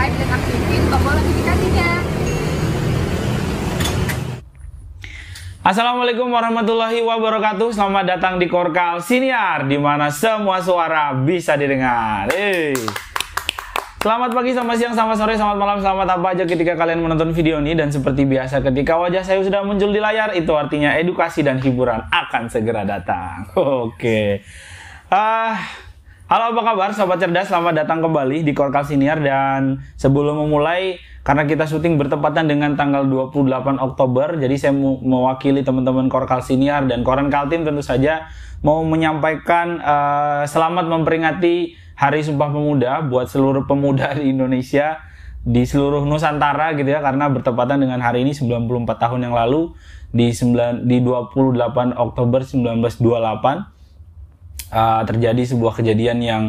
subscribe dan aktifin tombol notifikasinya. Assalamualaikum warahmatullahi wabarakatuh. Selamat datang di Korkal Siniar, di mana semua suara bisa didengar. Selamat pagi, selamat siang, selamat sore, selamat malam, selamat apa aja ketika kalian menonton video ini. Dan seperti biasa, ketika wajah saya sudah muncul di layar, itu artinya edukasi dan hiburan akan segera datang. Oke. Halo, apa kabar Sobat Cerdas? Selamat datang kembali di Korkal Siniar. Dan sebelum memulai, karena kita syuting bertepatan dengan tanggal 28 Oktober, jadi saya mewakili teman-teman Korkal Siniar dan Koran Kaltim tentu saja mau menyampaikan selamat memperingati Hari Sumpah Pemuda buat seluruh pemuda di Indonesia, di seluruh Nusantara gitu ya, karena bertepatan dengan hari ini 94 tahun yang lalu di 28 Oktober 1928 terjadi sebuah kejadian yang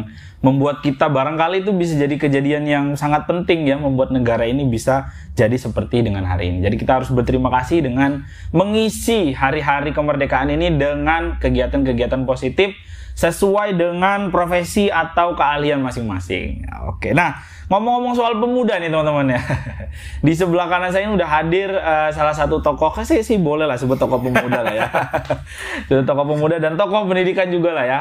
membuat kita barangkali itu bisa jadi kejadian yang sangat penting ya, membuat negara ini bisa jadi seperti dengan hari ini. Jadi kita harus berterima kasih dengan mengisi hari-hari kemerdekaan ini dengan kegiatan-kegiatan positif sesuai dengan profesi atau keahlian masing-masing. Oke, nah ngomong-ngomong soal pemuda nih teman-teman ya, di sebelah kanan saya ini udah hadir salah satu tokoh, saya sih boleh lah sebut tokoh pemuda lah ya, tokoh pemuda dan tokoh pendidikan juga lah ya,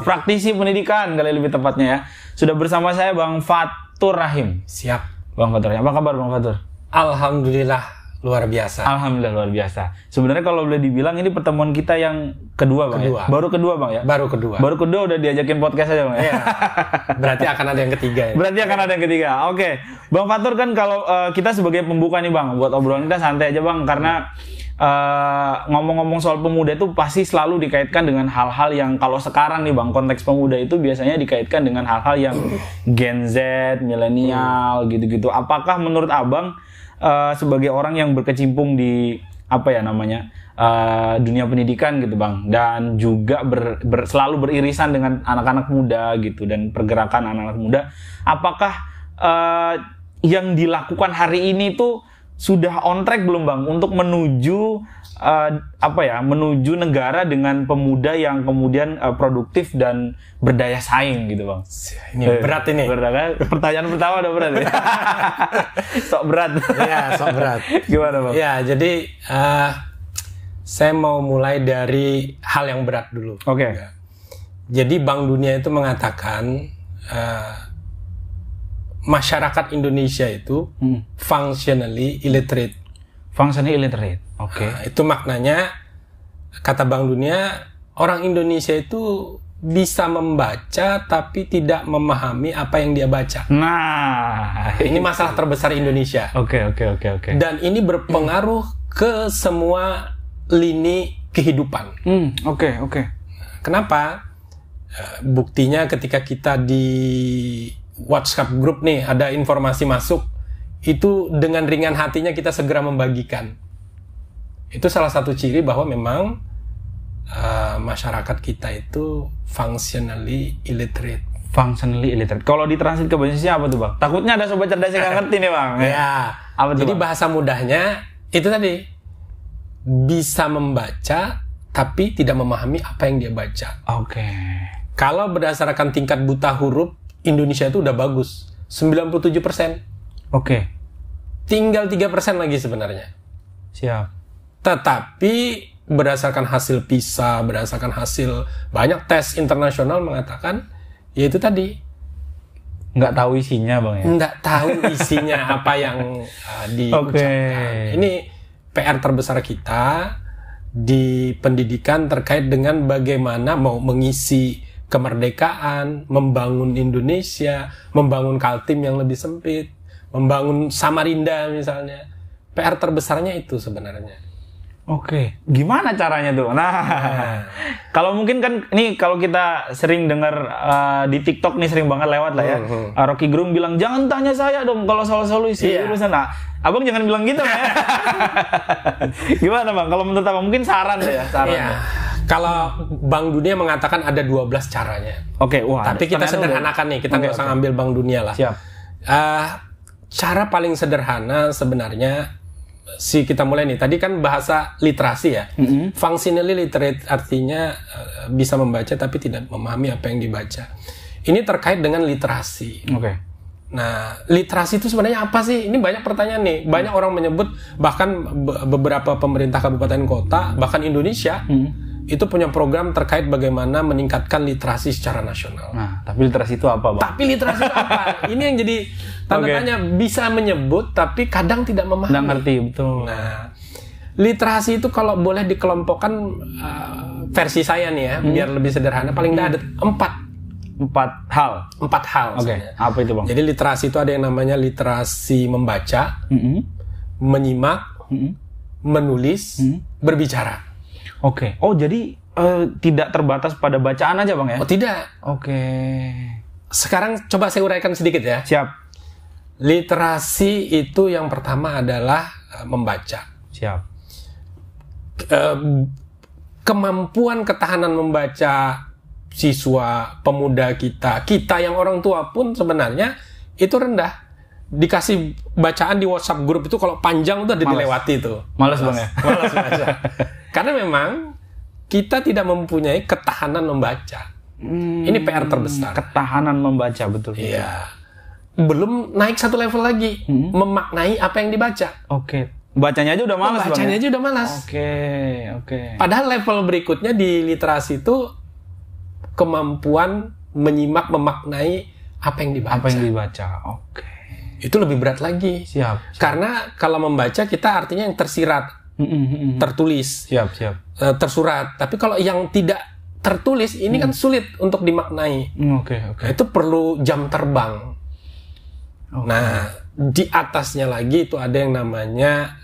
praktisi pendidikan kali lebih tepatnya ya. Sudah bersama saya Bang Fatur Rahim. Siap, Bang Fatur. Apa kabar Bang Fatur? Alhamdulillah luar biasa. Alhamdulillah luar biasa. Sebenarnya kalau boleh dibilang ini pertemuan kita yang kedua Bang ya? Baru kedua Bang ya? Baru kedua. Baru kedua udah diajakin podcast aja Bang ya? Iya. Berarti akan ada yang ketiga ya? Berarti akan ada yang ketiga. Oke. Bang Fatur kan kalau kita sebagai pembuka nih Bang, buat obrolan kita santai aja Bang, karena ngomong-ngomong soal pemuda itu pasti selalu dikaitkan dengan hal-hal yang kalau sekarang nih Bang, konteks pemuda itu biasanya dikaitkan dengan hal-hal yang Gen Z, milenial gitu-gitu. Apakah menurut Abang sebagai orang yang berkecimpung di apa ya namanya dunia pendidikan gitu Bang, dan juga selalu beririsan dengan anak-anak muda gitu dan pergerakan anak-anak muda, apakah yang dilakukan hari ini tuh sudah on track belum Bang untuk menuju menuju negara dengan pemuda yang kemudian produktif dan berdaya saing gitu Bang? Ini berat ini. Pertanyaan pertama udah berat ya? Sok berat. Iya, sok berat. Gimana Bang? Ya, jadi saya mau mulai dari hal yang berat dulu. Oke. Jadi Bank Dunia itu mengatakan masyarakat Indonesia itu functionally illiterate. Functionally illiterate. Oke. Itu maknanya, kata Bank Dunia, orang Indonesia itu bisa membaca tapi tidak memahami apa yang dia baca. Nah, ini masalah terbesar Indonesia. Oke. Dan ini berpengaruh ke semua lini kehidupan. Oke. Kenapa? Buktinya ketika kita di WhatsApp group nih ada informasi masuk, itu dengan ringan hatinya kita segera membagikan. Itu salah satu ciri bahwa memang masyarakat kita itu functionally illiterate. Functionally illiterate. Kalau ditranslate ke bahasa Indonesia apa tuh Bang? Takutnya ada sobat cerdas yang nggak ngerti nih Bang. Ya. Apa tuh, jadi Bang? bahasa mudahnya itu tadi, bisa membaca tapi tidak memahami apa yang dia baca. Oke. Kalau berdasarkan tingkat buta huruf, Indonesia itu udah bagus, 97%. Oke. Tinggal 3% lagi sebenarnya. Siap. Tetapi berdasarkan hasil PISA, berdasarkan hasil banyak tes internasional mengatakan, ya itu tadi, Nggak tahu isinya Bang ya? nggak tahu isinya apa yang diucapkan. Ini PR terbesar kita di pendidikan terkait dengan bagaimana mau mengisi kemerdekaan, membangun Indonesia, membangun Kaltim yang lebih sempit, membangun Samarinda misalnya. PR terbesarnya itu sebenarnya. Oke, gimana caranya tuh? Nah, kalau mungkin kan ini kalau kita sering dengar di TikTok nih sering banget lewat lah ya. Rocky Gerung bilang jangan tanya saya dong kalau soal solusi urusan. Nah, Abang jangan bilang gitu ya. Gimana Bang? Kalau menurut Abang mungkin saran ya, saran. Iya. Kalau Bank Dunia mengatakan ada 12 caranya. Oke, wah. Tapi kita sederhanakan nih, kita nggak usah ngambil Bank Dunia lah. Siap. Cara paling sederhana sebenarnya kita mulai nih. Tadi kan bahasa literasi ya. Functionally literate artinya bisa membaca tapi tidak memahami apa yang dibaca. Ini terkait dengan literasi. Oke. Nah, literasi itu sebenarnya apa sih? Ini banyak pertanyaan nih. Banyak orang menyebut, bahkan beberapa pemerintah kabupaten kota, bahkan Indonesia, itu punya program terkait bagaimana meningkatkan literasi secara nasional. Nah, tapi literasi itu apa, Bang? Tapi literasi itu apa? Ini yang jadi tanda tanya. Bisa menyebut, tapi kadang tidak memahami. Nggak ngerti, betul. Nah, literasi itu kalau boleh dikelompokkan, versi saya nih ya, biar lebih sederhana, paling tidak ada 4 hal. Oke. Apa itu, Bang? Jadi literasi itu ada yang namanya literasi membaca, menyimak, menulis, berbicara. Oke. Oh, jadi tidak terbatas pada bacaan aja, Bang ya? Oh, tidak. Oke. Sekarang coba saya uraikan sedikit ya. Siap. Literasi itu yang pertama adalah membaca. Siap. Kemampuan ketahanan membaca siswa, pemuda kita yang orang tua pun sebenarnya itu rendah. Dikasih bacaan di WhatsApp grup itu kalau panjang itu ada dilewati itu. Malas, Bang ya? Malas baca. Karena memang kita tidak mempunyai ketahanan membaca. Ini PR terbesar. Ketahanan membaca, betul. Iya. Belum naik satu level lagi, memaknai apa yang dibaca. Oke. Bacanya aja udah malas, Bang. Bacanya aja udah malas. Oke. Padahal level berikutnya di literasi itu kemampuan menyimak, memaknai apa yang dibaca. Oke. Itu lebih berat lagi. Siap. Karena kalau membaca kita artinya yang tersirat, tertulis. Siap. Tersurat. Tapi kalau yang tidak tertulis ini kan sulit untuk dimaknai. Oke. Itu perlu jam terbang. Nah, di atasnya lagi itu ada yang namanya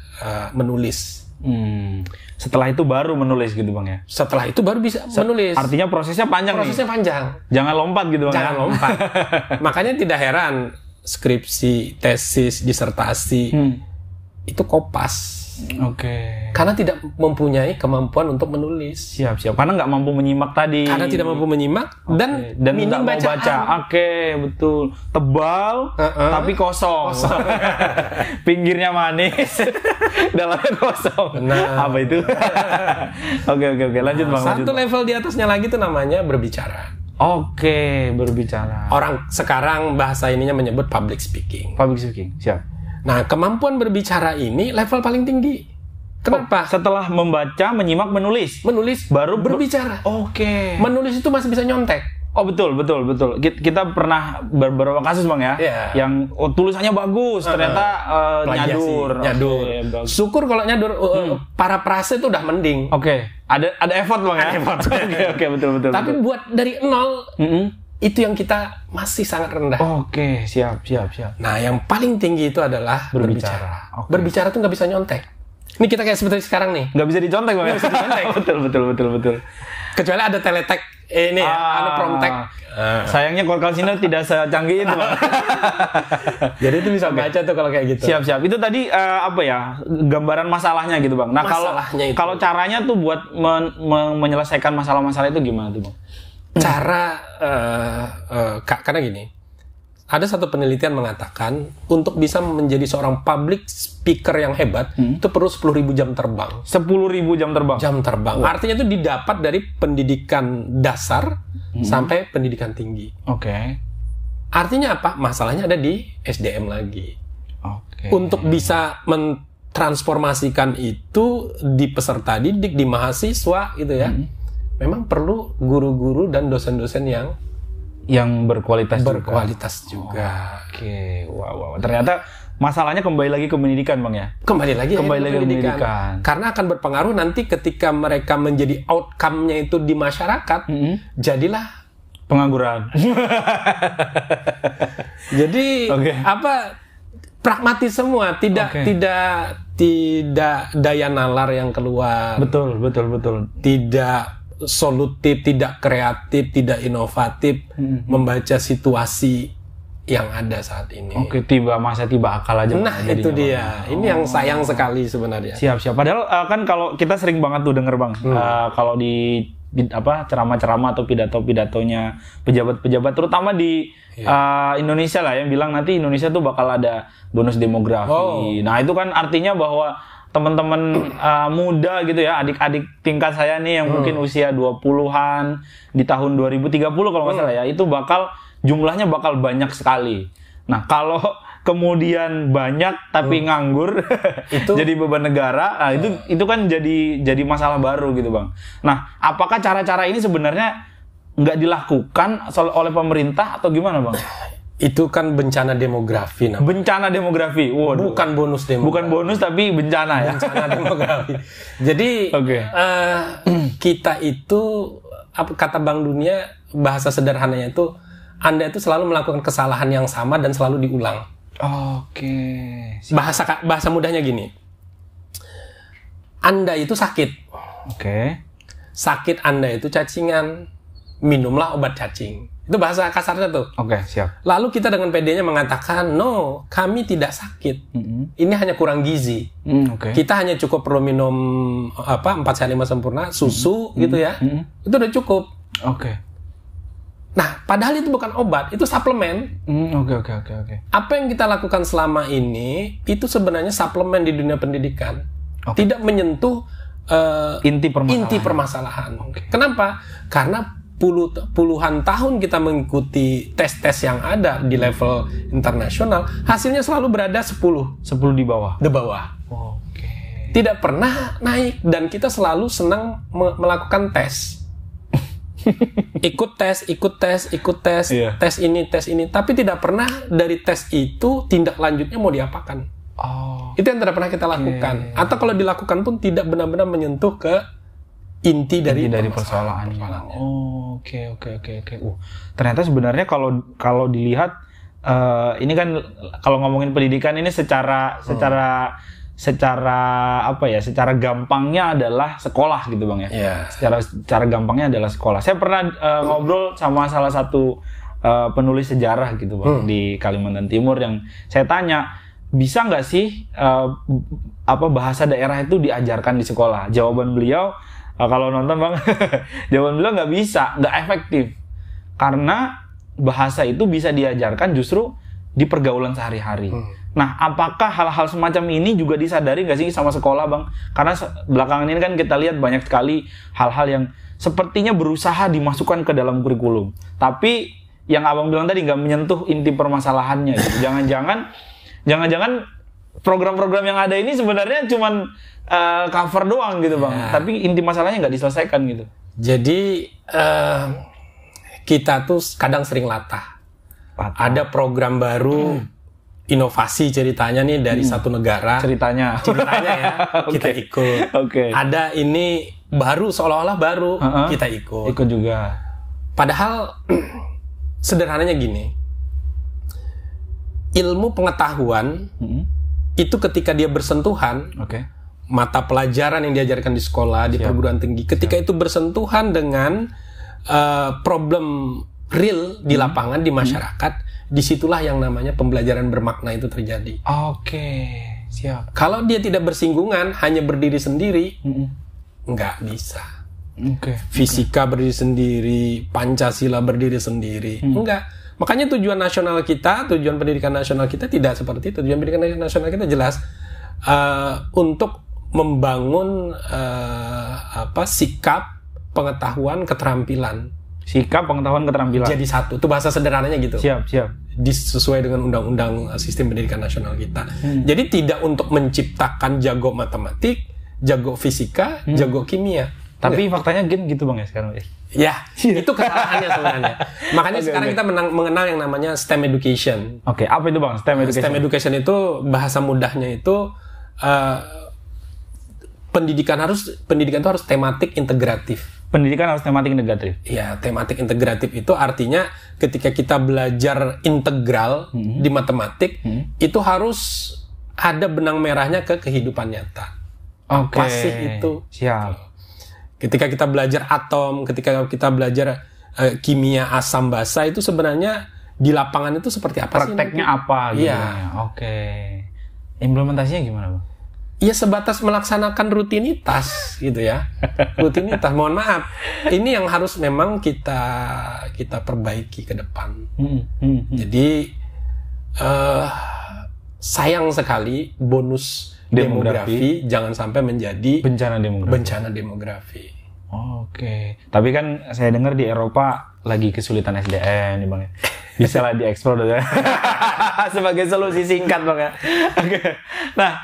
menulis. Setelah itu baru menulis gitu, Bang ya? Setelah itu baru bisa menulis. Artinya prosesnya panjang nih? Prosesnya panjang. Jangan lompat gitu, Bang. Jangan lompat. Makanya tidak heran skripsi, tesis, disertasi itu kopas. Oke. Karena tidak mempunyai kemampuan untuk menulis. Siap. Karena nggak mampu menyimak tadi. Karena tidak mampu menyimak dan minim nggak mau baca. Oke, betul. Tebal, tapi kosong. Pinggirnya manis, dalamnya kosong. Nah. Apa itu? Oke. Lanjut, Bang. Satu level di atasnya lagi itu namanya berbicara. Oke, berbicara. Orang sekarang bahasa ininya menyebut public speaking. Siap. Nah, kemampuan berbicara ini level paling tinggi. Kenapa? Setelah membaca, menyimak, menulis. Baru berbicara. Oke. Menulis itu masih bisa nyontek. Oh, betul. Kita pernah beberapa kasus, Bang ya. Yeah. Yang tulisannya bagus, ternyata nyadur. Okay, syukur kalau nyadur. Para prase itu udah mending. Oke. Ada effort, Bang ya. Oke, betul. Tapi buat dari nol, itu yang kita masih sangat rendah. Oke, siap. Nah, yang paling tinggi itu adalah berbicara. Okay. Berbicara tuh nggak bisa nyontek. Ini kita kayak seperti sekarang nih. Nggak bisa dicontek, Bang. Nggak bisa dicontek. Betul. Kecuali ada teletek. Ini ya, promtek. Sayangnya Korkal Senior tidak secanggih itu, Bang. Jadi itu bisa baca tuh kalau kayak gitu. Siap. Itu tadi gambaran masalahnya gitu, Bang. Nah, kalau caranya tuh buat menyelesaikan masalah-masalah itu gimana tuh, Bang? Cara karena gini, ada satu penelitian mengatakan untuk bisa menjadi seorang public speaker yang hebat itu perlu 10.000 jam terbang. 10.000 jam terbang. Wow. Artinya itu didapat dari pendidikan dasar sampai pendidikan tinggi. Oke. Artinya apa? Masalahnya ada di SDM lagi. Oke. Untuk bisa mentransformasikan itu di peserta didik, di mahasiswa gitu ya. Memang perlu guru-guru dan dosen-dosen yang berkualitas juga. Oke, wow. Ternyata masalahnya kembali lagi ke pendidikan, Bang ya. Kembali lagi ke pendidikan. Karena akan berpengaruh nanti ketika mereka menjadi outcome-nya itu di masyarakat, jadilah pengangguran. Jadi pragmatis semua, tidak daya nalar yang keluar. Betul. Tidak solutif, tidak kreatif, tidak inovatif, membaca situasi yang ada saat ini. Oke, tiba akal aja. Nah, itu dia. Ini yang sayang sekali sebenarnya. Siap. Padahal kan kalau kita sering banget tuh denger, Bang, kalau di ceramah-ceramah atau pidato-pidatonya pejabat-pejabat, terutama di Indonesia lah, yang bilang nanti Indonesia tuh bakal ada bonus demografi. Nah, itu kan artinya bahwa teman-teman muda gitu ya, adik-adik tingkat saya nih yang mungkin usia 20-an di tahun 2030 kalau nggak salah ya, itu jumlahnya bakal banyak sekali. Nah, kalau kemudian banyak tapi nganggur Itu- jadi beban negara, nah, itu kan jadi masalah baru gitu Bang. Nah, apakah cara-cara ini sebenarnya nggak dilakukan oleh pemerintah atau gimana Bang? Itu kan bencana demografi namanya. Bencana demografi, waduh. Bukan bonus demografi. Bukan bonus tapi bencana ya. Bencana demografi. Jadi Oke. kita itu kata Bank Dunia, bahasa sederhananya itu Anda itu selalu melakukan kesalahan yang sama dan selalu diulang. Oke. Bahasa mudahnya gini. Anda itu sakit. Oke. Sakit Anda itu cacingan. Minumlah obat cacing. Itu bahasa kasarnya tuh. Oke, siap. Lalu kita dengan PD-nya mengatakan, no, kami tidak sakit. Ini hanya kurang gizi. Oke. Kita hanya cukup perlu minum 4 sehat 5 sempurna, susu gitu ya. Itu udah cukup. Oke. Nah, padahal itu bukan obat, itu suplemen. Oke. Apa yang kita lakukan selama ini itu sebenarnya suplemen di dunia pendidikan. Oke. Tidak menyentuh Inti permasalahan. inti permasalahan. Oke. Kenapa? Karena puluhan tahun kita mengikuti tes-tes yang ada di level internasional, hasilnya selalu berada 10 di bawah. di bawah. Oke. Tidak pernah naik, dan kita selalu senang melakukan tes. ikut tes, Iya. tes ini, tapi tidak pernah dari tes itu tindak lanjutnya mau diapakan. Oh. Itu yang tidak pernah kita lakukan. Atau kalau dilakukan pun tidak benar-benar menyentuh ke inti dari persoalannya. Oke. Ternyata sebenarnya kalau dilihat ini kan kalau ngomongin pendidikan ini secara apa ya? Secara gampangnya adalah sekolah gitu Bang ya. Iya. Secara gampangnya adalah sekolah. Saya pernah ngobrol sama salah satu penulis sejarah gitu Bang di Kalimantan Timur, yang saya tanya, bisa nggak sih bahasa daerah itu diajarkan di sekolah? Jawaban beliau, kalau nonton Bang, jawaban beliau nggak bisa, nggak efektif. Karena bahasa itu bisa diajarkan justru di pergaulan sehari-hari. Nah, apakah hal-hal semacam ini juga disadari nggak sih sama sekolah Bang? Karena belakangan ini kan kita lihat banyak sekali hal-hal yang sepertinya berusaha dimasukkan ke dalam kurikulum. Tapi yang Abang bilang tadi nggak menyentuh inti permasalahannya. Gitu. Jangan-jangan program-program yang ada ini sebenarnya cuman cover doang gitu Bang. Ya. Tapi inti masalahnya nggak diselesaikan gitu. Jadi kita tuh kadang sering latah. Ada program baru, inovasi ceritanya nih dari satu negara. Ceritanya ya, kita ikut. Oke. Ada ini baru, seolah-olah baru, kita ikut. Ikut juga. Padahal sederhananya gini. Ilmu pengetahuan itu ketika dia bersentuhan, mata pelajaran yang diajarkan di sekolah, di perguruan tinggi, ketika itu bersentuhan dengan problem real di lapangan, di masyarakat, disitulah yang namanya pembelajaran bermakna itu terjadi. Oke, siap. Kalau dia tidak bersinggungan, hanya berdiri sendiri, nggak bisa. Fisika berdiri sendiri, Pancasila berdiri sendiri, enggak. Makanya tujuan nasional kita, tujuan pendidikan nasional kita tidak seperti itu. Tujuan pendidikan nasional kita jelas untuk membangun sikap, pengetahuan, keterampilan. Sikap, pengetahuan, keterampilan. Jadi satu. Itu bahasa sederhananya gitu. Siap. Sesuai dengan undang-undang sistem pendidikan nasional kita. Jadi tidak untuk menciptakan jago matematik, jago fisika, jago kimia. Tapi faktanya gitu Bang ya sekarang ya. Ya, itu kesalahannya sebenarnya. Makanya sekarang kita mengenal yang namanya STEM education. Oke, apa itu Bang STEM education? STEM education itu bahasa mudahnya itu pendidikan itu harus tematik integratif. Pendidikan harus tematik integratif. Ya, tematik integratif itu artinya ketika kita belajar integral di matematik, itu harus ada benang merahnya ke kehidupan nyata. Oke. Pasti itu. Siap. Ketika kita belajar atom, ketika kita belajar kimia asam basa, itu sebenarnya di lapangan itu seperti apa sih? Prakteknya apa gitu. Iya. Oke. Implementasinya gimana Bang? Ya sebatas melaksanakan rutinitas gitu ya. Rutinitas. Mohon maaf. Ini yang harus memang kita perbaiki ke depan. Jadi sayang sekali bonus demografi jangan sampai menjadi bencana demografi. Bencana demografi. Oke. Tapi kan saya dengar di Eropa lagi kesulitan SDM nih Bang ya. Bisa lah dieksplor ya. Sebagai solusi singkat Bang ya. Oke. Nah,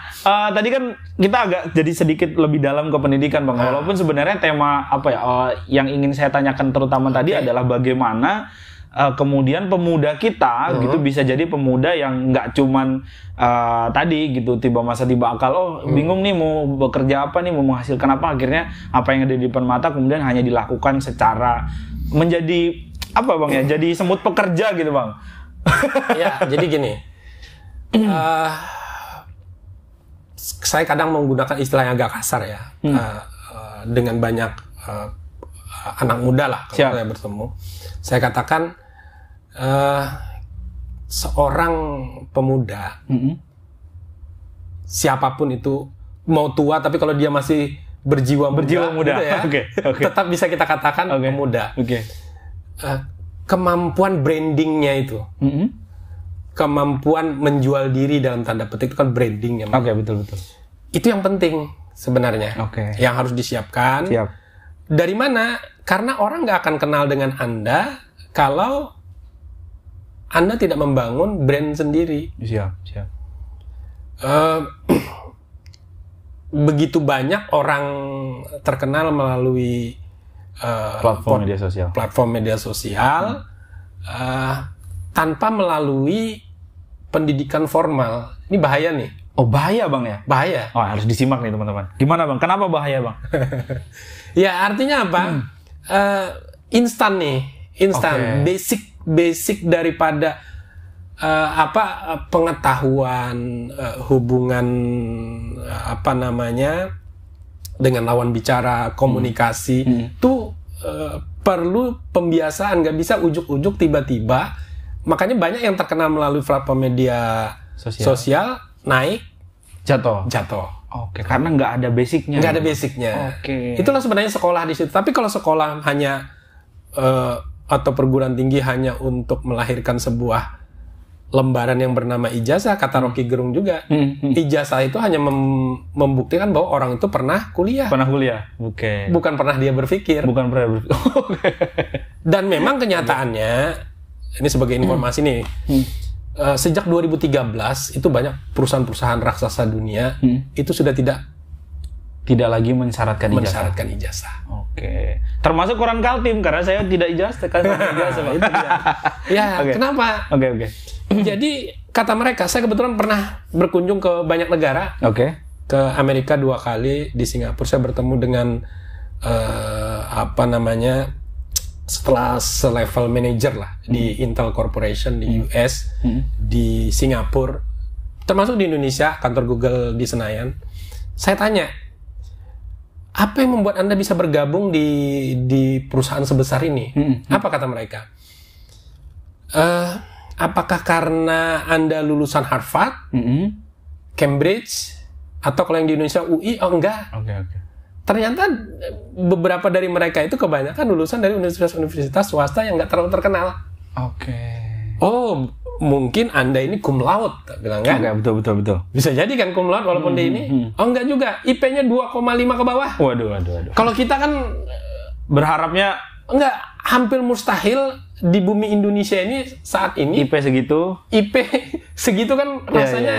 tadi kan kita agak jadi sedikit lebih dalam ke pendidikan Bang. Walaupun sebenarnya tema apa ya yang ingin saya tanyakan terutama tadi adalah bagaimana kemudian pemuda kita gitu bisa jadi pemuda yang nggak cuman tadi gitu tiba akal bingung nih mau bekerja apa nih mau menghasilkan apa, akhirnya apa yang ada di depan mata kemudian hanya dilakukan secara menjadi apa Bang ya, jadi semut pekerja gitu Bang. Ya, jadi gini. Saya kadang menggunakan istilah yang agak kasar ya. Dengan banyak anak muda lah kalau saya bertemu. Saya katakan seorang pemuda siapapun itu mau tua tapi kalau dia masih berjiwa muda gitu ya, tetap bisa kita katakan pemuda. Kemampuan brandingnya itu, kemampuan menjual diri dalam tanda petik itu kan brandingnya. Betul. Itu yang penting sebenarnya, yang harus disiapkan. Dari mana? Karena orang nggak akan kenal dengan Anda kalau Anda tidak membangun brand sendiri. Siap. Begitu banyak orang terkenal melalui platform media sosial tanpa melalui pendidikan formal. Ini bahaya nih. Oh bahaya Bang ya? Bahaya. Oh harus disimak nih teman-teman. Gimana Bang? Kenapa bahaya Bang? Ya artinya apa? Instan nih. Basic daripada pengetahuan hubungan dengan lawan bicara, komunikasi itu perlu pembiasaan, nggak bisa ujuk-ujuk tiba-tiba. Makanya banyak yang terkenal melalui platform media sosial naik jatuh. Karena nggak ada basicnya. Nggak ada basicnya. Itulah sebenarnya sekolah di situ. Tapi kalau sekolah hanya atau perguruan tinggi hanya untuk melahirkan sebuah lembaran yang bernama ijazah, kata Rocky Gerung juga. Ijazah itu hanya membuktikan bahwa orang itu pernah kuliah. Bukan pernah dia berpikir. Dan memang kenyataannya, ini sebagai informasi nih, sejak 2013 itu banyak perusahaan-perusahaan raksasa dunia itu sudah tidak lagi mensyaratkan ijazah. Termasuk Quran Kaltim karena saya tidak ijazah kan. Itu dia. Kenapa? Jadi kata mereka, saya kebetulan pernah berkunjung ke banyak negara. Ke Amerika 2 kali, di Singapura saya bertemu dengan setelah selevel manager lah di Intel Corporation di US, di Singapura, termasuk di Indonesia, kantor Google di Senayan. Saya tanya, apa yang membuat Anda bisa bergabung di perusahaan sebesar ini? Apa kata mereka? Apakah karena Anda lulusan Harvard, Cambridge, atau kalau yang di Indonesia UI? Oh enggak. Ternyata beberapa dari mereka itu kebanyakan lulusan dari universitas-universitas swasta yang nggak terlalu terkenal. Oh, mungkin Anda ini cum laude, bilang kan? Betul. Bisa jadi kan cum laude walaupun dia ini. Oh enggak juga, IP-nya 2,5 ke bawah. Waduh. Kalau kita kan berharapnya enggak, hampir mustahil di bumi Indonesia ini saat ini IP segitu kan rasanya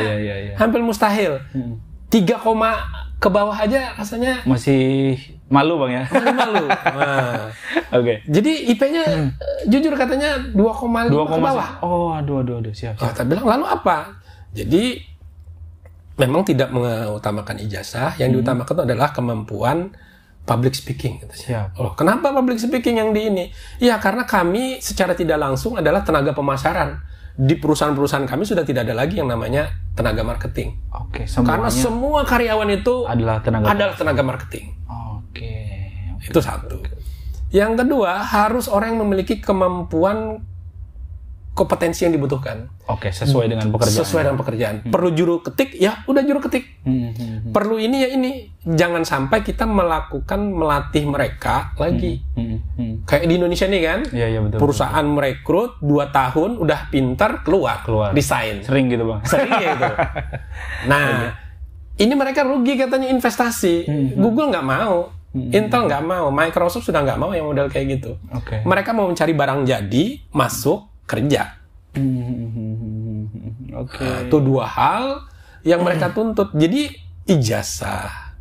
hampir mustahil. 3, ke bawah aja rasanya masih malu Bang ya. Malu. Jadi IP-nya jujur katanya 2,5 ke bawah. Aduh, siap. Kita bilang lalu apa? Jadi memang tidak mengutamakan ijazah, yang diutamakan itu adalah kemampuan public speaking. Kenapa public speaking yang di ini? Ya karena kami secara tidak langsung adalah tenaga pemasaran. Di perusahaan-perusahaan kami sudah tidak ada lagi yang namanya tenaga marketing. Karena semua karyawan itu adalah tenaga marketing. Itu satu. Yang kedua, harus orang yang memiliki kemampuan kompetensi yang dibutuhkan. Sesuai dengan pekerjaan. Perlu juru ketik, ya udah juru ketik. Perlu ini ya ini. Jangan sampai kita melatih mereka lagi. Kayak di Indonesia nih kan, betul, perusahaan merekrut 2 tahun udah pintar keluar. Resign. Sering gitu Bang. Gitu. Nah, ini mereka rugi katanya investasi. Google nggak mau. Intel nggak mau, Microsoft sudah nggak mau yang model kayak gitu. Mereka mau mencari barang jadi, masuk, kerja. Itu dua hal yang mereka tuntut. Jadi ijazah,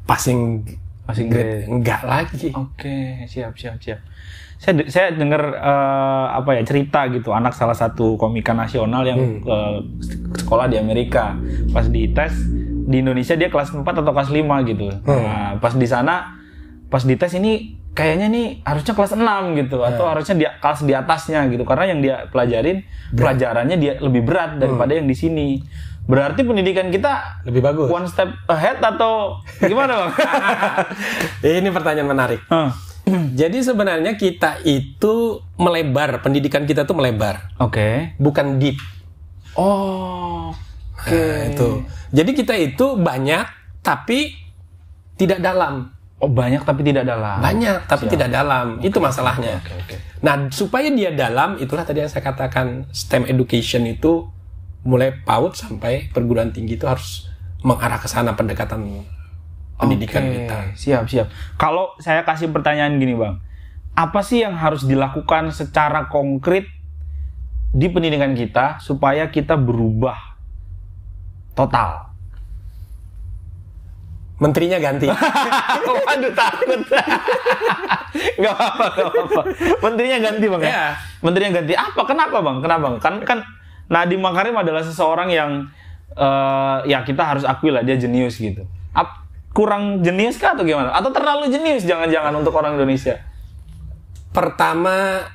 passing grade enggak lagi. Siap. Saya dengar cerita gitu, anak salah satu komika nasional yang sekolah di Amerika, pas dites di Indonesia dia kelas 4 atau kelas 5 gitu. Nah, pas di sana pas dites ini kayaknya nih harusnya kelas 6 gitu atau harusnya dia kelas di atasnya gitu, karena yang dia pelajarin pelajarannya dia lebih berat daripada yang di sini. Berarti pendidikan kita lebih bagus, one step ahead atau gimana, Bang? Ini pertanyaan menarik. Jadi sebenarnya kita itu melebar, pendidikan kita tuh melebar. Bukan deep. Itu. Jadi kita itu banyak tapi tidak dalam. Banyak tapi tidak dalam. Banyak tapi tidak dalam. Itu masalahnya. Nah, supaya dia dalam, itulah tadi yang saya katakan STEM education itu mulai PAUD sampai perguruan tinggi itu harus mengarah ke sana pendekatan pendidikan kita. Siap. Kalau saya kasih pertanyaan gini, Bang. Apa sih yang harus dilakukan secara konkret di pendidikan kita supaya kita berubah total? Menterinya ganti. Waduh, takut. Gak apa-apa. Menterinya ganti, Bang. Ya? Menterinya ganti. Kenapa, Bang? Kan Nadiem Makarim adalah seseorang yang ya kita harus akui lah dia jenius gitu. Kurang jenius kah atau gimana? Atau terlalu jenius jangan-jangan untuk orang Indonesia? Pertama,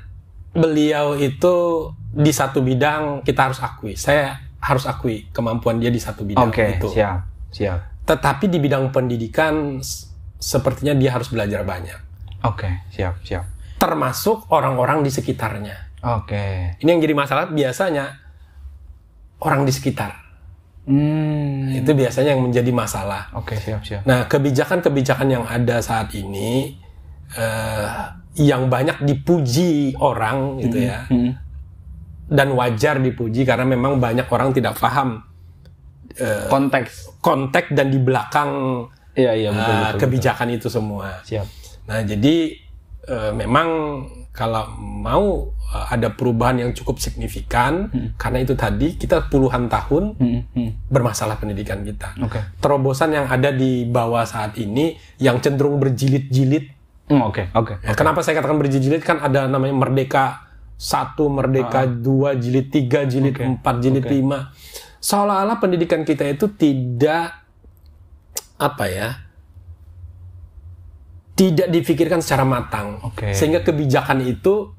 beliau itu di satu bidang kita harus akui. Saya harus akui kemampuan dia di satu bidang itu. Siap. Tetapi di bidang pendidikan sepertinya dia harus belajar banyak. Siap. Termasuk orang-orang di sekitarnya. Ini yang jadi masalah biasanya orang di sekitar. Itu biasanya yang menjadi masalah. Siap. Nah, kebijakan-kebijakan yang ada saat ini yang banyak dipuji orang gitu ya. Dan wajar dipuji karena memang banyak orang tidak paham konteks dan di belakang betul, kebijakan itu semua. Siap. Nah, jadi memang kalau mau ada perubahan yang cukup signifikan, karena itu tadi kita puluhan tahun bermasalah pendidikan kita. Terobosan yang ada di bawah saat ini yang cenderung berjilid-jilid. Kenapa saya katakan berjilid? Kan ada namanya Merdeka 1, Merdeka 2, jilid 3, jilid 4, jilid 5. Seolah-olah pendidikan kita itu tidak tidak difikirkan secara matang, sehingga kebijakan itu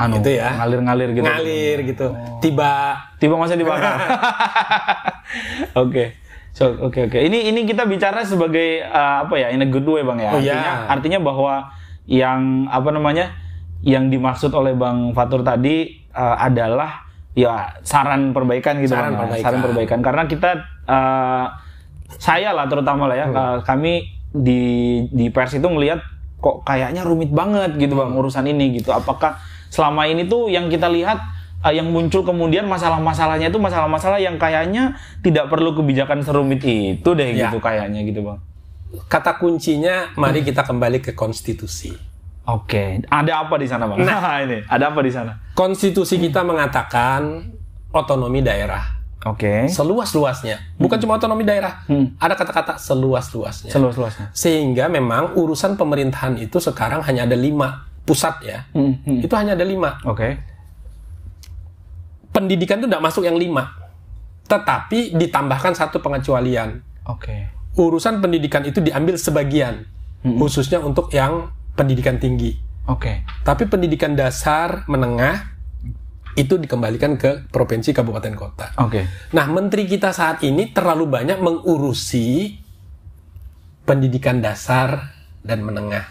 ngalir gitu. Tiba masa dibakar. Oke. Ini kita bicara sebagai in a good way, Bang ya. Artinya bahwa yang yang dimaksud oleh Bang Fatur tadi adalah saran perbaikan gitu, saran perbaikan. Karena kita saya lah terutama lah ya, kami di pers itu ngelihat kok kayaknya rumit banget gitu, Bang, urusan ini gitu. Apakah selama ini tuh yang kita lihat yang muncul kemudian masalah-masalahnya itu masalah-masalah yang kayaknya tidak perlu kebijakan serumit itu deh gitu kayaknya gitu, Bang. Kata kuncinya mari kita kembali ke konstitusi. Ada apa di sana, Bang? Nah, ini ada apa di sana? Konstitusi kita mengatakan otonomi daerah. Seluas-luasnya. Bukan cuma otonomi daerah. Ada kata-kata seluas-luasnya. Sehingga memang urusan pemerintahan itu sekarang hanya ada 5. Pusat ya. Itu hanya ada 5. Pendidikan itu tidak masuk yang 5. Tetapi ditambahkan satu pengecualian. Urusan pendidikan itu diambil sebagian. Khususnya untuk yang pendidikan tinggi. Tapi pendidikan dasar, menengah, itu dikembalikan ke provinsi, kabupaten, kota. Nah, menteri kita saat ini terlalu banyak mengurusi pendidikan dasar dan menengah.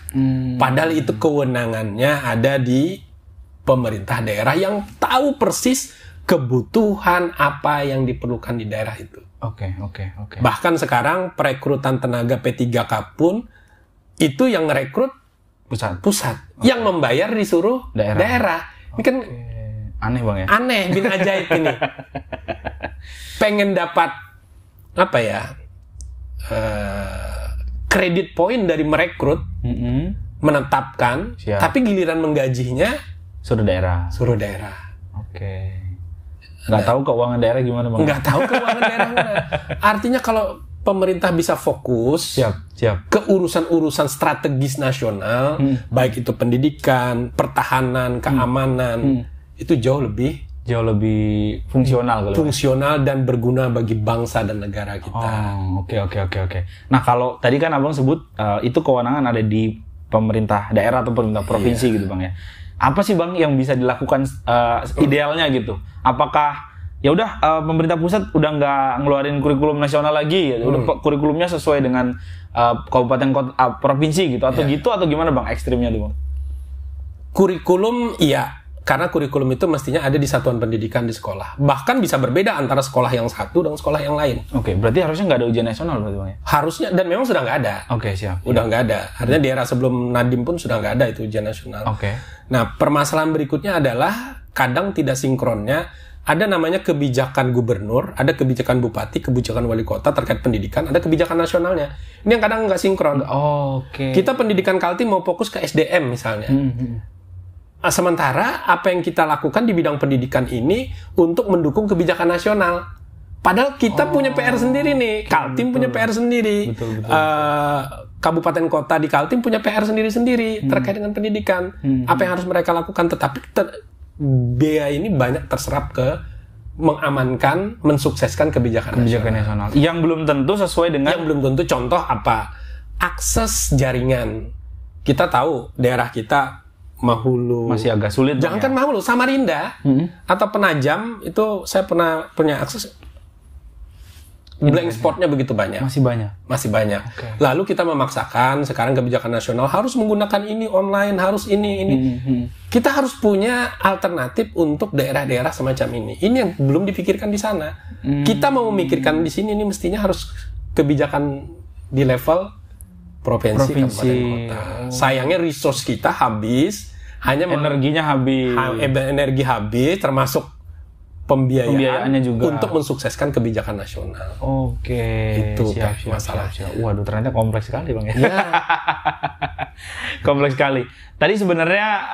Padahal itu kewenangannya ada di pemerintah daerah yang tahu persis kebutuhan apa yang diperlukan di daerah itu. Bahkan sekarang perekrutan tenaga P3K pun itu yang merekrut pusat. Yang membayar disuruh daerah. Ini kan aneh, Bang ya? Aneh, bin ajaib ini. Pengen dapat kredit poin dari merekrut, menetapkan, tapi giliran menggajinya suruh daerah. Oke. Nggak tahu keuangan daerah gimana, Bang? Nggak tahu keuangan daerah gimana. Artinya kalau pemerintah bisa fokus ke urusan-urusan strategis nasional, baik itu pendidikan, pertahanan, keamanan, itu jauh lebih fungsional dan berguna bagi bangsa dan negara kita. Oke. Nah, kalau tadi kan Abang sebut itu kewenangan ada di pemerintah daerah atau pemerintah provinsi gitu, Bang ya. Apa sih, Bang, yang bisa dilakukan idealnya gitu? Apakah ya udah pemerintah pusat udah nggak ngeluarin kurikulum nasional lagi, ya? Udah kurikulumnya sesuai dengan kabupaten kota provinsi gitu atau gitu atau gimana, Bang, ekstrimnya tuh, Bang? Kurikulum iya. Karena kurikulum itu mestinya ada di satuan pendidikan di sekolah. Bahkan bisa berbeda antara sekolah yang satu dengan sekolah yang lain. Oke, berarti harusnya nggak ada ujian nasional berarti, Bang ya? Harusnya, dan memang sudah nggak ada. Oke, siap. Udah nggak ada. Artinya di era sebelum Nadiem pun sudah nggak ada itu ujian nasional. Oke. Nah, permasalahan berikutnya adalah kadang tidak sinkronnya. Ada namanya kebijakan gubernur, ada kebijakan bupati, kebijakan wali kota terkait pendidikan, ada kebijakan nasionalnya. Ini yang kadang nggak sinkron. Oke. Kita pendidikan Kaltim mau fokus ke SDM misalnya. Sementara apa yang kita lakukan di bidang pendidikan ini untuk mendukung kebijakan nasional. Padahal kita punya PR sendiri nih. Kaltim punya PR sendiri. Betul. Kabupaten kota di Kaltim punya PR sendiri-sendiri terkait dengan pendidikan. Apa yang harus mereka lakukan? Tetapi biaya ini banyak terserap ke mengamankan, mensukseskan kebijakan nasional. Yang belum tentu sesuai dengan... Yang belum tentu, contoh apa? Akses jaringan. Kita tahu daerah kita Mahulu masih agak sulit. Jangankan Mahulu, Samarinda atau Penajam itu saya pernah punya akses. Blank spotnya begitu banyak. Masih banyak. Okay. Lalu kita memaksakan sekarang kebijakan nasional harus menggunakan ini online, harus ini. Kita harus punya alternatif untuk daerah-daerah semacam ini. Ini yang belum dipikirkan di sana. Kita mau memikirkan di sini, ini mestinya harus kebijakan di level provinsi. Kabupaten kota. Sayangnya resource kita habis, hanya energinya habis. Energi habis, termasuk pembiayaannya juga untuk mensukseskan kebijakan nasional. Oke. Itu siap. masalahnya. Waduh, ternyata kompleks sekali, Bang ya. Kompleks sekali. Tadi sebenarnya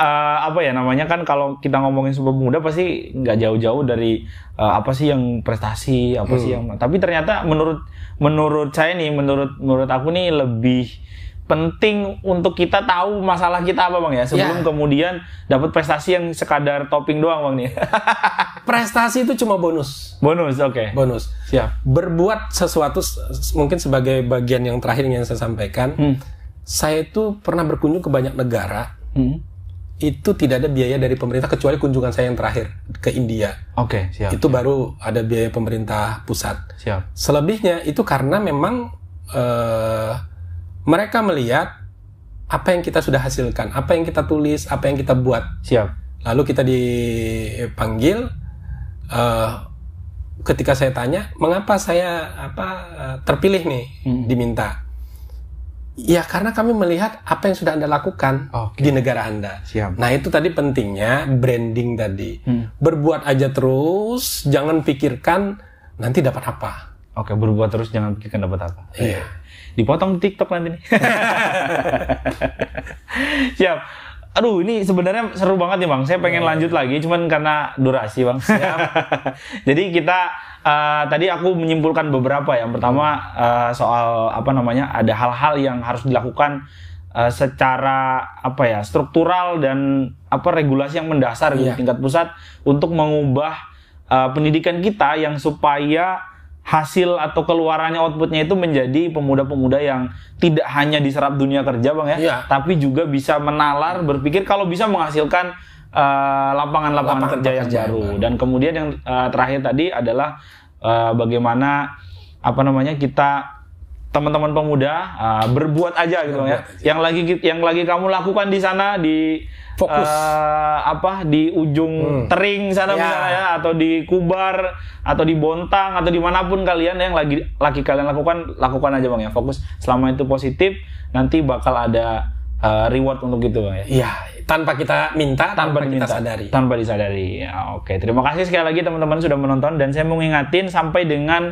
kan kalau kita ngomongin Sumpah Pemuda pasti nggak jauh-jauh dari apa sih yang prestasi, apa sih yang. Tapi ternyata menurut saya nih, menurut aku nih lebih penting untuk kita tahu masalah kita apa, Bang ya, sebelum kemudian dapat prestasi yang sekadar topping doang, Bang nih. Prestasi itu cuma bonus. Oke. Bonus. Siap. Berbuat sesuatu mungkin sebagai bagian yang terakhir yang saya sampaikan. Saya itu pernah berkunjung ke banyak negara. Itu tidak ada biaya dari pemerintah kecuali kunjungan saya yang terakhir ke India. Oke, siap. Itu baru ada biaya pemerintah pusat. Siap. Selebihnya itu karena memang mereka melihat apa yang kita sudah hasilkan, apa yang kita tulis, apa yang kita buat. Siap. Lalu kita dipanggil. Ketika saya tanya, mengapa saya terpilih nih, diminta. Ya karena kami melihat apa yang sudah Anda lakukan di negara Anda. Siap. Nah itu tadi pentingnya branding tadi. Berbuat aja terus, jangan pikirkan nanti dapat apa. Oke, berbuat terus, jangan pikirkan dapat apa. Iya. Dipotong di TikTok nanti nih. Siap. Aduh, ini sebenarnya seru banget nih, Bang. Saya pengen lanjut lagi, cuman karena durasi, Bang. Siap. Jadi kita tadi aku menyimpulkan beberapa. Yang pertama soal ada hal-hal yang harus dilakukan secara struktural dan regulasi yang mendasar di tingkat pusat untuk mengubah pendidikan kita yang supaya hasil atau keluarannya, outputnya itu menjadi pemuda-pemuda yang tidak hanya diserap dunia kerja, Bang ya, tapi juga bisa menalar, berpikir kalau bisa menghasilkan lapangan-lapangan kerja yang baru. Dan kemudian yang terakhir tadi adalah bagaimana kita teman-teman pemuda berbuat aja gitu, Bang ya. Yang lagi kamu lakukan di sana di fokus di ujung Tering sana misalnya ya, atau di Kubar atau di Bontang atau dimanapun kalian yang lagi kalian lakukan aja, Bang ya. Fokus, selama itu positif nanti bakal ada reward untuk itu, Bang ya. Iya, tanpa kita minta, tanpa disadari. Ya, oke, terima kasih sekali lagi teman-teman sudah menonton, dan saya mau ngingatin sampai dengan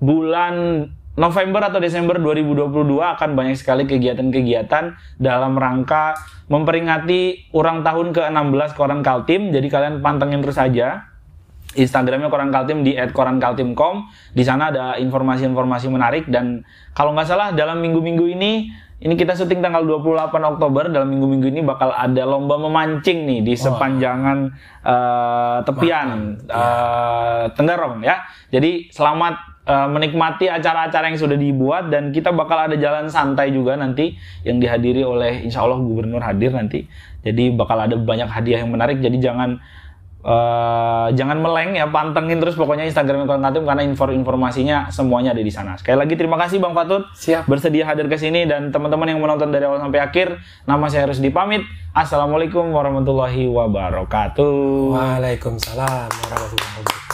bulan November atau Desember 2022 akan banyak sekali kegiatan-kegiatan dalam rangka memperingati ulang tahun ke-16 Koran Kaltim. Jadi kalian pantengin terus saja Instagramnya Koran Kaltim di @korankaltim.com. Di sana ada informasi-informasi menarik, dan kalau nggak salah dalam minggu-minggu ini kita syuting tanggal 28 Oktober. Dalam minggu-minggu ini bakal ada lomba memancing nih di sepanjangan tepian Tenggarong ya. Jadi selamat menikmati acara-acara yang sudah dibuat, dan kita bakal ada jalan santai juga nanti yang dihadiri oleh insya Allah gubernur hadir nanti. Jadi bakal ada banyak hadiah yang menarik. Jadi jangan meleng ya, pantengin terus pokoknya Instagram Koran Kaltim karena informasinya semuanya ada di sana. Sekali lagi terima kasih Bang Fatut bersedia hadir ke sini, dan teman-teman yang menonton dari awal sampai akhir. Nama saya Rusdi pamit. Assalamualaikum warahmatullahi wabarakatuh. Waalaikumsalam warahmatullahi wabarakatuh.